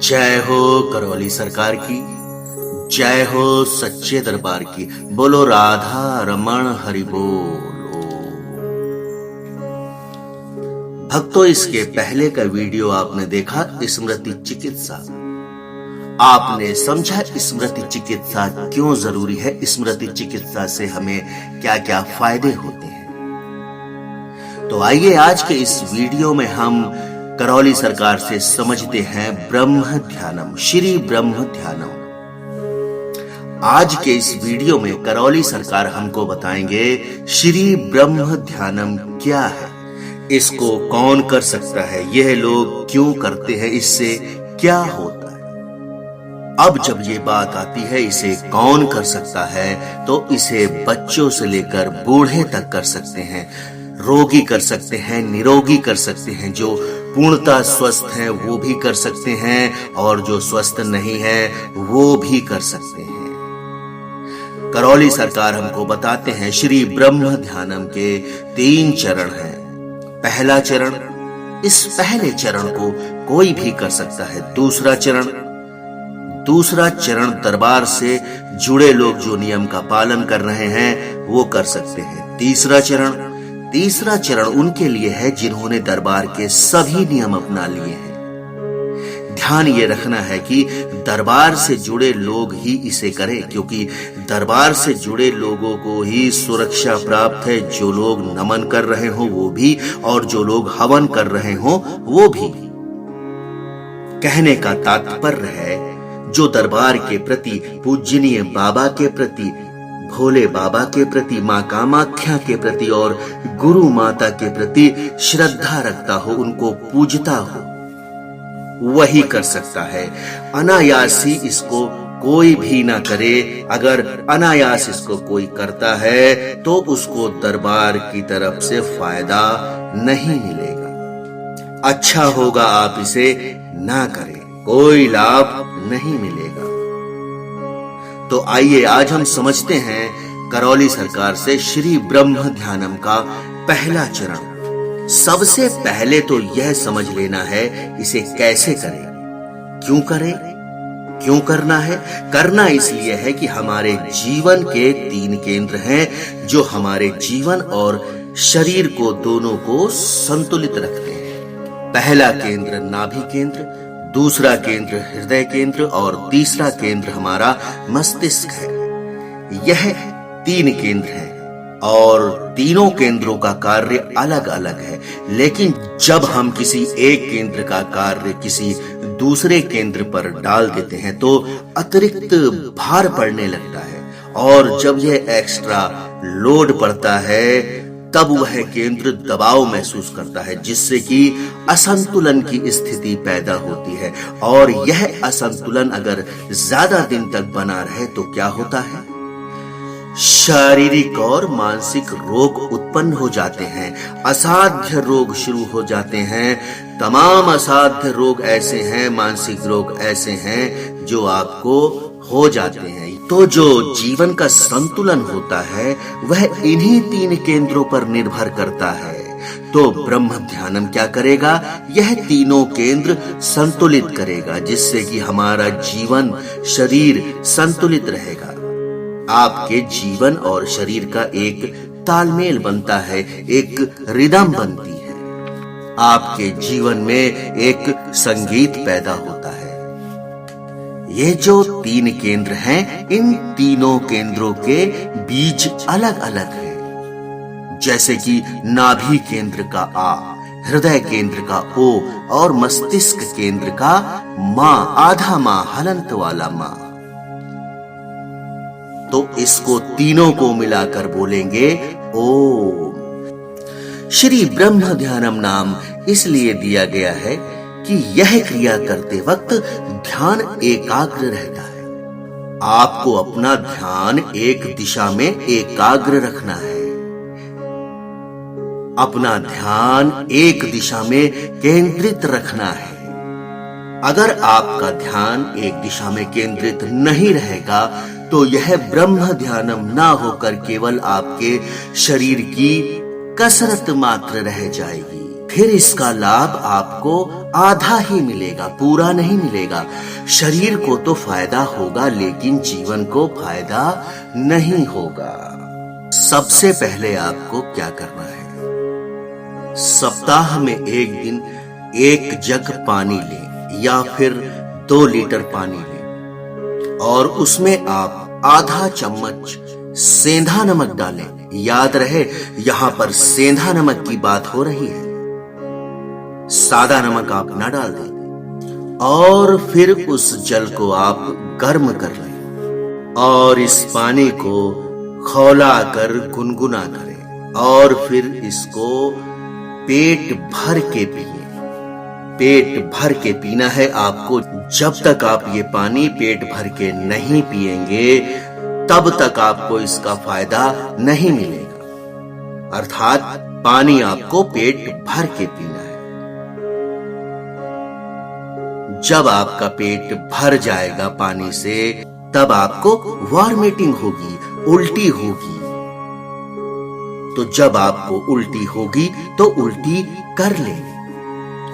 जय हो करौली सरकार की, जय हो सच्चे दरबार की। बोलो राधा रमण हरि बोलो। भक्तों, इसके पहले का वीडियो आपने देखा स्मृति चिकित्सा। आपने समझा स्मृति चिकित्सा क्यों जरूरी है, स्मृति चिकित्सा से हमें क्या क्या फायदे होते हैं। तो आइए आज के इस वीडियो में हम करौली सरकार से समझते हैं ब्रह्म ध्यानम, श्री ब्रह्म ध्यानम। आज के इस वीडियो में करौली सरकार हमको बताएंगे श्री ब्रह्म ध्यानम क्या है, इसको कौन कर सकता है, यह लोग क्यों करते हैं, इससे क्या होता है। अब जब ये बात आती है इसे कौन कर सकता है, तो इसे बच्चों से लेकर बूढ़े तक कर सकते हैं, रोगी कर सकते हैं, निरोगी कर सकते हैं, जो पूर्णतः स्वस्थ हैं वो भी कर सकते हैं और जो स्वस्थ नहीं है वो भी कर सकते हैं। करौली सरकार हमको बताते हैं श्री ब्रह्म ध्यानम के 3 चरण हैं। पहला चरण, इस पहले चरण को कोई भी कर सकता है। दूसरा चरण दरबार से जुड़े लोग जो नियम का पालन कर रहे हैं वो कर सकते हैं। तीसरा चरण उनके लिए है जिन्होंने दरबार के सभी नियम अपना लिए हैं। ध्यान ये रखना है कि दरबार से जुड़े लोग ही इसे करें, क्योंकि दरबार से जुड़े लोगों को ही सुरक्षा प्राप्त है। जो लोग नमन कर रहे हो वो भी, और जो लोग हवन कर रहे हो वो भी। कहने का तात्पर्य है, जो दरबार के प्रति, पूजनीय बाबा के प्रति, भोले बाबा के प्रति, मां कामाख्या के प्रति और गुरु माता के प्रति श्रद्धा रखता हो, उनको पूजता हो, वही कर सकता है। अनायासी इसको कोई भी ना करे। अगर अनायास इसको कोई करता है तो उसको दरबार की तरफ से फायदा नहीं मिलेगा। अच्छा होगा आप इसे ना करें, कोई लाभ नहीं मिलेगा। तो आइए आज हम समझते हैं करौली सरकार से श्री ब्रह्म ध्यानम का पहला चरण। सबसे पहले तो यह समझ लेना है इसे कैसे करें, क्यों करें, क्यों करना है। करना इसलिए है कि हमारे जीवन के 3 केंद्र हैं जो हमारे जीवन और शरीर को दोनों को संतुलित रखते हैं। पहला केंद्र नाभि केंद्र, दूसरा केंद्र हृदय केंद्र और तीसरा केंद्र हमारा मस्तिष्क है। यह 3 केंद्र हैं और तीनों केंद्रों का कार्य अलग अलग है। लेकिन जब हम किसी एक केंद्र का कार्य किसी दूसरे केंद्र पर डाल देते हैं तो अतिरिक्त भार पड़ने लगता है, और जब यह एक्स्ट्रा लोड पड़ता है तब वह केंद्र दबाव महसूस करता है, जिससे कि असंतुलन की स्थिति पैदा होती है। और यह असंतुलन अगर ज्यादा दिन तक बना रहे तो क्या होता है, शारीरिक और मानसिक रोग उत्पन्न हो जाते हैं, असाध्य रोग शुरू हो जाते हैं। तमाम असाध्य रोग ऐसे हैं, मानसिक रोग ऐसे हैं जो आपको हो जाते हैं। तो जो जीवन का संतुलन होता है वह इन्हीं 3 केंद्रों पर निर्भर करता है। तो ब्रह्म ध्यानम क्या करेगा, यह तीनों केंद्र संतुलित करेगा, जिससे कि हमारा जीवन शरीर संतुलित रहेगा। आपके जीवन और शरीर का एक तालमेल बनता है, एक रिदम बनती है, आपके जीवन में एक संगीत पैदा होता है। ये जो 3 केंद्र हैं, इन तीनों केंद्रों के बीज अलग अलग हैं। जैसे कि नाभि केंद्र का आ, हृदय केंद्र का ओ और मस्तिष्क केंद्र का मां, आधा मां, हलंत वाला मां। तो इसको तीनों को मिलाकर बोलेंगे ओम। श्री ब्रह्म ध्यानम नाम इसलिए दिया गया है कि यह क्रिया करते वक्त ध्यान एकाग्र रहता है। आपको अपना ध्यान एक दिशा में एकाग्र रखना है, अपना ध्यान एक दिशा में केंद्रित रखना है। अगर आपका ध्यान एक दिशा में केंद्रित नहीं रहेगा तो यह ब्रह्म ध्यानम ना होकर केवल आपके शरीर की कसरत मात्र रह जाएगी। फिर इसका लाभ आपको आधा ही मिलेगा, पूरा नहीं मिलेगा। शरीर को तो फायदा होगा लेकिन जीवन को फायदा नहीं होगा। सबसे पहले आपको क्या करना है, सप्ताह में एक दिन 1 जग पानी लें या फिर 2 लीटर पानी लें और उसमें आप आधा चम्मच सेंधा नमक डालें। याद रहे यहां पर सेंधा नमक की बात हो रही है, सादा नमक आप ना डाल दें। और फिर उस जल को आप गर्म कर लें और इस पानी को खौला कर गुनगुना करें और फिर इसको पेट भर के पिए। पेट भर के पीना है आपको। जब तक आप ये पानी पेट भर के नहीं पिएंगे तब तक आपको इसका फायदा नहीं मिलेगा। अर्थात पानी आपको पेट भर के पीना है। जब आपका पेट भर जाएगा पानी से तब आपको वॉमिटिंग होगी, उल्टी होगी। तो जब आपको उल्टी होगी तो उल्टी कर ले,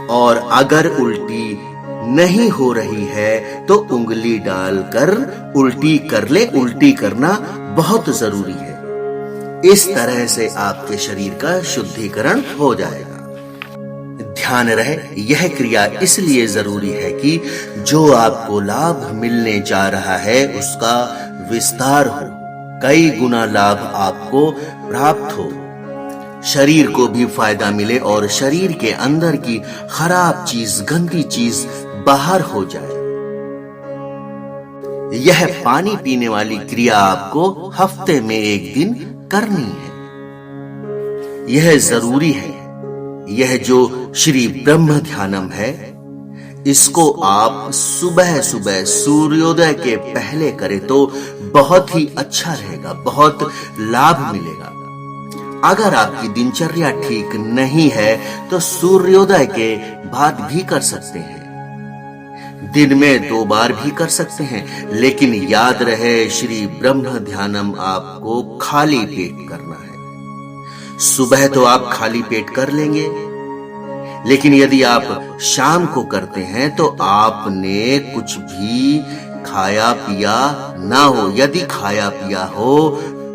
और अगर उल्टी नहीं हो रही है तो उंगली डालकर उल्टी कर ले। उल्टी करना बहुत जरूरी है। इस तरह से आपके शरीर का शुद्धिकरण हो जाएगा। ध्यान रहे यह क्रिया इसलिए जरूरी है कि जो आपको लाभ मिलने जा रहा है उसका विस्तार हो, कई गुना लाभ आपको प्राप्त हो, शरीर को भी फायदा मिले और शरीर के अंदर की खराब चीज, गंदी चीज बाहर हो जाए। यह पानी पीने वाली क्रिया आपको हफ्ते में 1 दिन करनी है। यह जरूरी है। यह जो श्री ब्रह्म ध्यानम है इसको आप सुबह सुबह सूर्योदय के पहले करें तो बहुत ही अच्छा रहेगा, बहुत लाभ मिलेगा। अगर आपकी दिनचर्या ठीक नहीं है तो सूर्योदय के बाद भी कर सकते हैं, दिन में 2 बार भी कर सकते हैं। लेकिन याद रहे श्री ब्रह्म ध्यानम आपको खाली पेट करना है। सुबह तो आप खाली पेट कर लेंगे, लेकिन यदि आप शाम को करते हैं तो आपने कुछ भी खाया पिया ना हो। यदि खाया पिया हो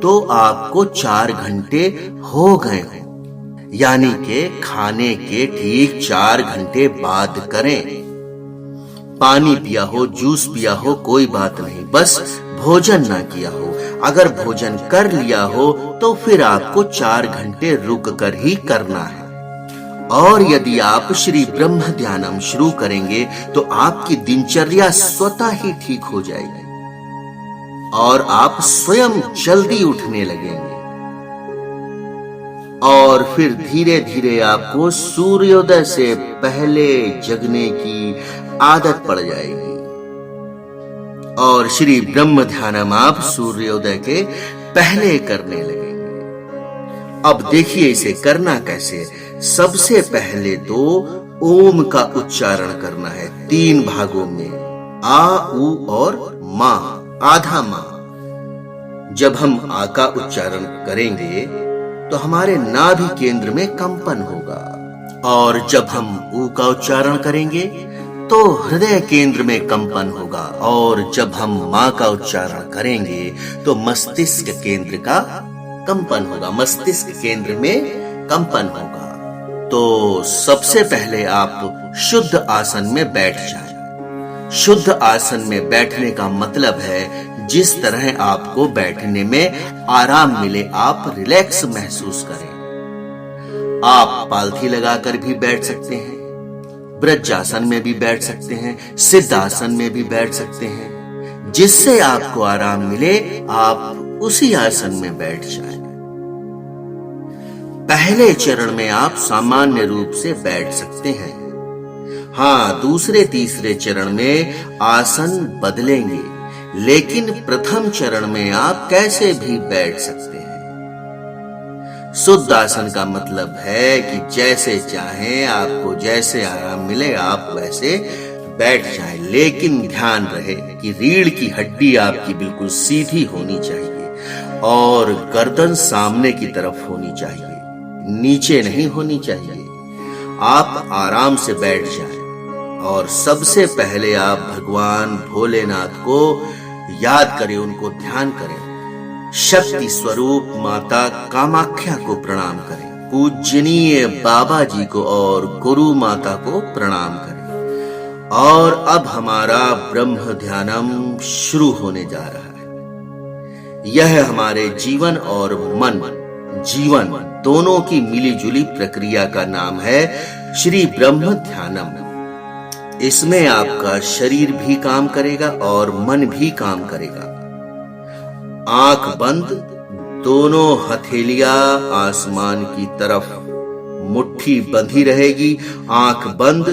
तो आपको 4 घंटे हो गए हो, यानी कि खाने के ठीक 4 घंटे बाद करें। पानी पिया हो, जूस पिया हो, कोई बात नहीं, बस भोजन ना किया हो। अगर भोजन कर लिया हो तो फिर आपको 4 घंटे रुक कर ही करना है। और यदि आप श्री ब्रह्म ध्यानम शुरू करेंगे तो आपकी दिनचर्या स्वतः ही ठीक हो जाएगी और आप स्वयं जल्दी उठने लगेंगे और फिर धीरे धीरे आपको सूर्योदय से पहले जगने की आदत पड़ जाएगी और श्री ब्रह्म ध्यानम आप सूर्योदय के पहले करने लगेंगे। अब देखिए इसे करना कैसे। सबसे पहले तो ओम का उच्चारण करना है 3 भागों में, आ, उ और मा, आधा मा। जब हम आ का उच्चारण करेंगे तो हमारे नाभि केंद्र में कंपन होगा और जब हम उ का उच्चारण करेंगे तो हृदय केंद्र में कंपन होगा और जब हम मा का उच्चारण करेंगे तो मस्तिष्क केंद्र का कंपन होगा, मस्तिष्क केंद्र में कंपन होगा। तो सबसे पहले आप शुद्ध आसन में बैठ जाएं। शुद्ध आसन में बैठने का मतलब है जिस तरह आपको बैठने में आराम मिले, आप रिलैक्स महसूस करें। आप पालथी लगाकर भी बैठ सकते हैं, ब्रजासन में भी बैठ सकते हैं, सिद्धासन में भी बैठ सकते हैं। जिससे आपको आराम मिले आप उसी आसन में बैठ जाएं। पहले चरण में आप सामान्य रूप से बैठ सकते हैं। हाँ, दूसरे तीसरे चरण में आसन बदलेंगे, लेकिन प्रथम चरण में आप कैसे भी बैठ सकते हैं। शुद्ध आसन का मतलब है कि जैसे चाहें, आपको जैसे आराम मिले आप वैसे बैठ जाएं। लेकिन ध्यान रहे कि रीढ़ की हड्डी आपकी बिल्कुल सीधी होनी चाहिए और गर्दन सामने की तरफ होनी चाहिए, नीचे नहीं होनी चाहिए। आप आराम से बैठ जाएं और सबसे पहले आप भगवान भोलेनाथ को याद करें, उनको ध्यान करें। शक्ति स्वरूप माता कामाख्या को प्रणाम करें, पूजनीय बाबा जी को और गुरु माता को प्रणाम करें। और अब हमारा ब्रह्म ध्यानम शुरू होने जा रहा है। यह हमारे जीवन और मन जीवन दोनों की मिलीजुली प्रक्रिया का नाम है श्री ब्रह्म ध्यानम। इसमें आपका शरीर भी काम करेगा और मन भी काम करेगा। आंख बंद, दोनों हथेलियां आसमान की तरफ, मुट्ठी बंधी रहेगी। आंख बंद,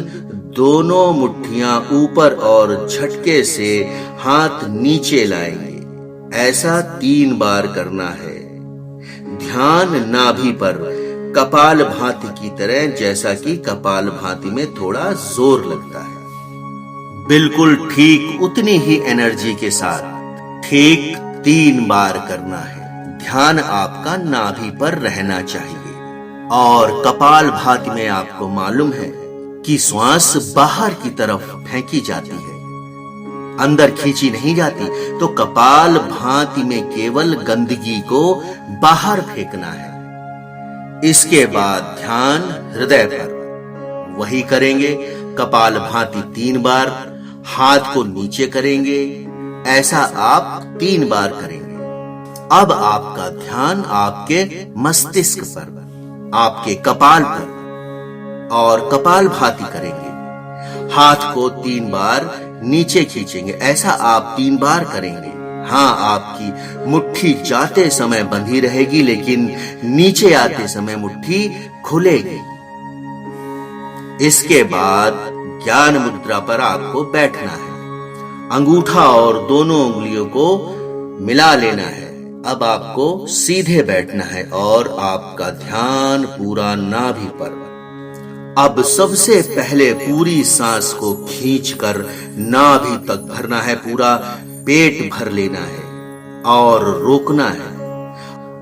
दोनों मुट्ठियां ऊपर और झटके से हाथ नीचे लाएंगे। ऐसा 3 बार करना है। ध्यान नाभि पर कपाल भाती की तरह, जैसा कि कपाल भाती में थोड़ा जोर लगता है। बिल्कुल ठीक उतनी ही एनर्जी के साथ ठीक 3 बार करना है। ध्यान आपका नाभि पर रहना चाहिए और कपाल भाती में आपको मालूम है कि श्वास बाहर की तरफ फेंकी जाती है, अंदर खींची नहीं जाती। तो कपाल भाती में केवल गंदगी को बाहर फेंकना है। इसके बाद ध्यान हृदय पर, वही करेंगे। कपाल भाती 3 बार, हाथ को नीचे करेंगे। ऐसा आप 3 बार करेंगे। अब आपका ध्यान आपके मस्तिष्क पर, आपके कपाल पर और कपाल भाती करेंगे। हाथ को 3 बार नीचे खींचेंगे। ऐसा आप 3 बार करेंगे। हाँ, आपकी मुट्ठी जाते समय बंधी रहेगी, लेकिन नीचे आते समय मुट्ठी खुलेगी। इसके बाद ज्ञान मुद्रा पर आपको बैठना है। अंगूठा और दोनों उंगलियों को मिला लेना है। अब आपको सीधे बैठना है और आपका ध्यान पूरा नाभि पर। अब सबसे पहले पूरी सांस को खींचकर नाभि तक भरना है। पूरा पेट भर लेना है और रोकना है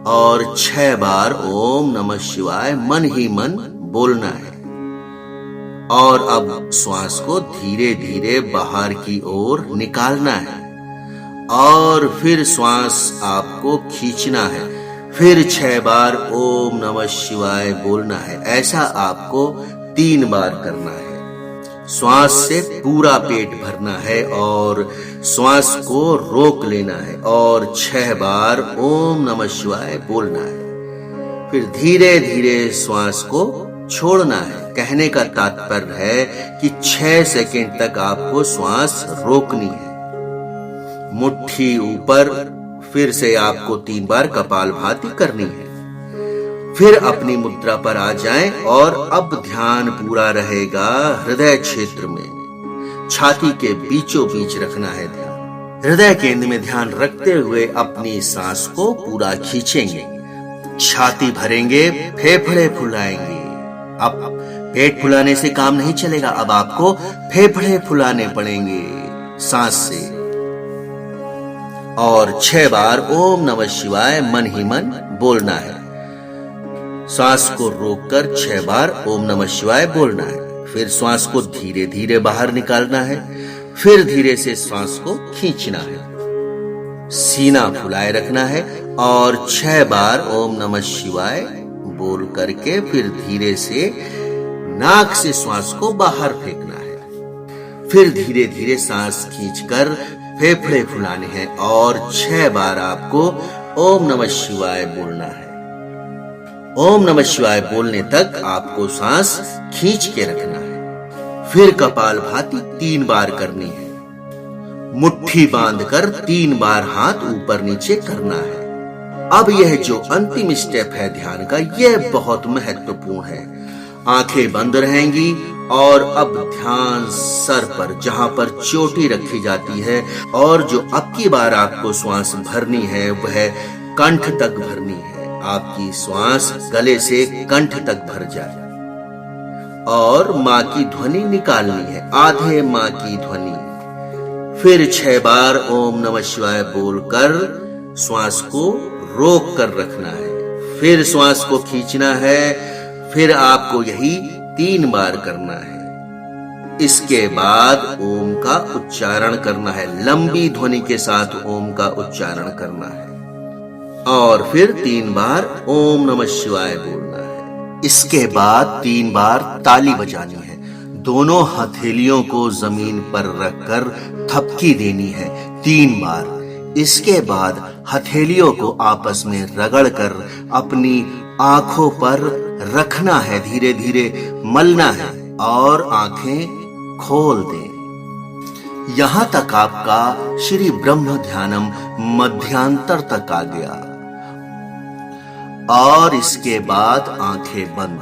और 6 बार ओम नमः शिवाय मन ही मन बोलना है। और अब श्वास को धीरे धीरे बाहर की ओर निकालना है और फिर श्वास आपको खींचना है। फिर 6 बार ओम नमः शिवाय बोलना है। ऐसा आपको 3 बार करना है। श्वास से पूरा पेट भरना है और श्वास को रोक लेना है और 6 बार ओम नमः शिवाय बोलना है। फिर धीरे धीरे श्वास को छोड़ना है। कहने का तात्पर्य है कि 6 सेकंड तक आपको श्वास रोकनी है। मुट्ठी ऊपर, फिर से आपको 3 बार कपाल भाती करनी है। फिर अपनी मुद्रा पर आ जाएं और अब ध्यान पूरा रहेगा हृदय क्षेत्र में। छाती के बीचों बीच रखना है ध्यान। हृदय केंद्र में ध्यान रखते हुए अपनी सांस को पूरा खींचेंगे। छाती भरेंगे, फेफड़े फुलाएंगे। अब पेट फुलाने से काम नहीं चलेगा। अब आपको फेफड़े फुलाने पड़ेंगे सांस से। और 6 बार ओम नमः शिवाय मन ही मन बोलना है। श्वास को रोककर 6 बार ओम नमः शिवाय बोलना है। फिर श्वास को धीरे धीरे बाहर निकालना है। फिर धीरे से श्वास को खींचना है। सीना फुलाए रखना है और 6 बार ओम नमः शिवाय बोल करके फिर धीरे से नाक से श्वास को बाहर फेंकना है। फिर धीरे धीरे सांस खींचकर फेफड़े फुलाने हैं और 6 बार आपको ओम नमः शिवाय बोलना है। ओम नमः शिवाय बोलने तक आपको सांस खींच के रखना है। फिर कपाल भाती 3 बार करनी है। मुट्ठी बांधकर 3 बार हाथ ऊपर नीचे करना है। अब यह जो अंतिम स्टेप है ध्यान का, यह बहुत महत्वपूर्ण है। आंखें बंद रहेंगी और अब ध्यान सर पर, जहां पर चोटी रखी जाती है, और जो अब की बार आपको श्वास भरनी है वह कंठ तक भरनी है। आपकी श्वास गले से कंठ तक भर जाए और मां की ध्वनि निकालनी है, आधे मां की ध्वनि। फिर 6 बार ओम नमः शिवाय बोलकर श्वास को रोक कर रखना है। फिर श्वास को खींचना है। फिर आपको यही 3 बार करना है। इसके बाद ओम का उच्चारण करना है, लंबी ध्वनि के साथ ओम का उच्चारण करना है और फिर 3 बार ओम नमः शिवाय बोलना है। इसके बाद 3 बार ताली बजानी है, दोनों हथेलियों को जमीन पर रखकर थपकी देनी है 3 बार। इसके बाद हथेलियों को आपस में रगड़कर अपनी आंखों पर रखना है, धीरे धीरे मलना है और आंखें खोल दें। यहां तक आपका श्री ब्रह्म ध्यानम मध्यांतर तक आ गया और इसके बाद आंखें बंद,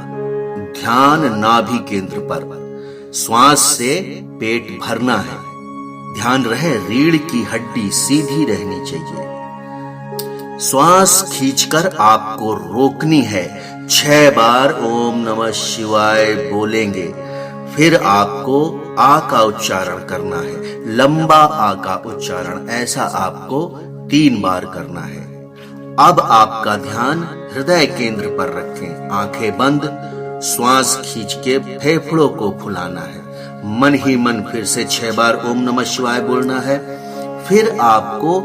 ध्यान नाभि केंद्र पर, श्वास से पेट भरना है। ध्यान रहे रीढ़ की हड्डी सीधी रहनी चाहिए। श्वास खींचकर आपको रोकनी है, 6 बार ओम नमः शिवाय बोलेंगे। फिर आपको आ का उच्चारण करना है, लंबा आ का उच्चारण, ऐसा आपको 3 बार करना है। अब आपका ध्यान हृदय केंद्र पर रखें, आंखें बंद, श्वास खींच के फेफड़ों को फुलाना है। मन ही मन फिर से 6 बार ओम नमः शिवाय बोलना है। फिर आपको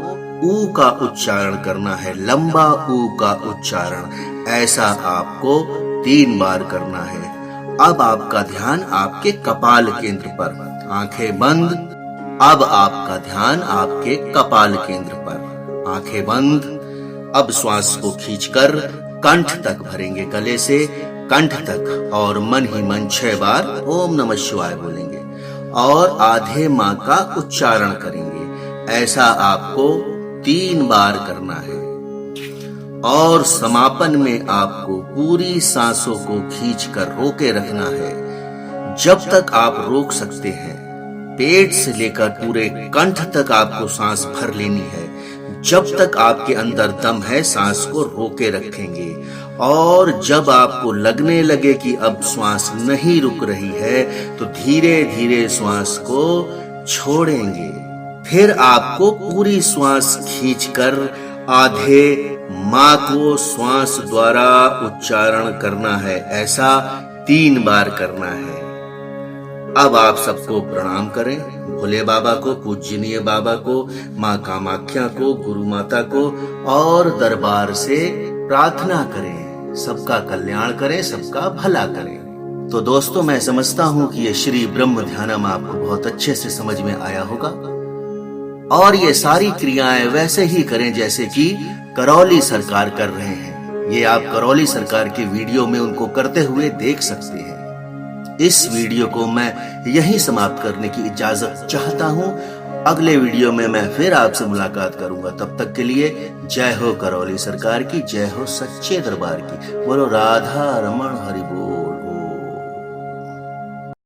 ऊ का उच्चारण करना है, लंबा ऊ का उच्चारण, ऐसा आपको 3 बार करना है। अब आपका ध्यान आपके कपाल केंद्र पर, आंखें बंद। अब आपका ध्यान आपके कपाल केंद्र पर, आंखें बंद। अब श्वास को खींचकर कंठ तक भरेंगे, गले से कंठ तक, और मन ही मन 6 बार ओम नमः शिवाय बोलेंगे और आधे मां का उच्चारण करेंगे। ऐसा आपको 3 बार करना है और समापन में आपको पूरी सांसों को खींचकर रोके रखना है जब तक आप रोक सकते हैं। पेट से लेकर पूरे कंठ तक आपको सांस भर लेनी है। जब तक आपके अंदर दम है सांस को रोके रखेंगे और जब आपको लगने लगे कि अब श्वास नहीं रुक रही है तो धीरे धीरे श्वास को छोड़ेंगे। फिर आपको पूरी श्वास खींचकर आधे मां को श्वास द्वारा उच्चारण करना है, ऐसा 3 बार करना है। अब आप सबको प्रणाम करें, भोले बाबा को, पूजनीय बाबा को, मां कामाख्या को, गुरु माता को, और दरबार से प्रार्थना करें सबका कल्याण करें, सबका भला करें। तो दोस्तों, मैं समझता हूं कि ये श्री ब्रह्म ध्यानम आपको बहुत अच्छे से समझ में आया होगा और ये सारी क्रियाएं वैसे ही करें जैसे कि करौली सरकार कर रहे हैं। ये आप करौली सरकार के वीडियो में उनको करते हुए देख सकते हैं। इस वीडियो को मैं यहीं समाप्त करने की इजाजत चाहता हूं। अगले वीडियो में मैं फिर आपसे मुलाकात करूंगा। तब तक के लिए जय हो करौली सरकार की, जय हो सच्चे दरबार की। बोलो राधा रमण हरि बोल।